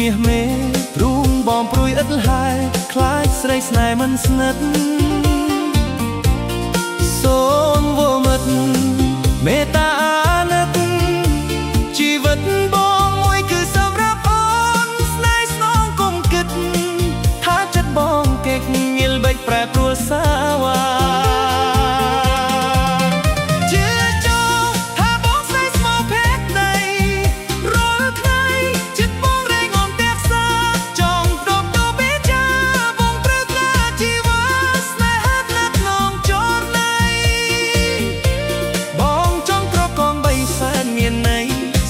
មាសមេទ្រូងបងព្រួយឥតហែខ្លាចស្រីស្នេហ៍មិនស្និទ្ធសូមវមិត្តមេត្តាអាណិតជីវិតបងមួយគឺសម្រាប់អូនស្នេហ៍ស្នងគុំគិតថាចិត្តបងគេងាលបេកប្រែប្រួលសាវ៉ា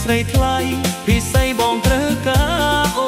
ស្រីថ្លៃពិសីបងត្រូវការអូ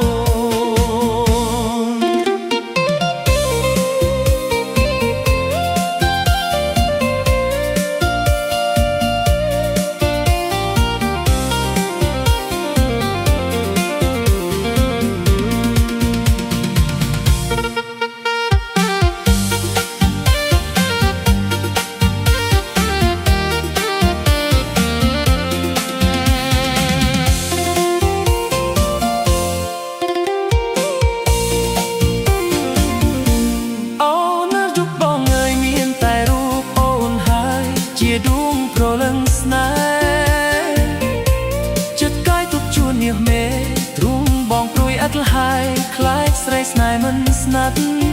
ជាដួងប្រលឹងស្នេហ៍ចិត្តកាយទុកជួនមាសមេទ្រូងបងព្រួយឥតលហើយខ្លាចស្រីស្នេហ៍មិនស្និទ្ធ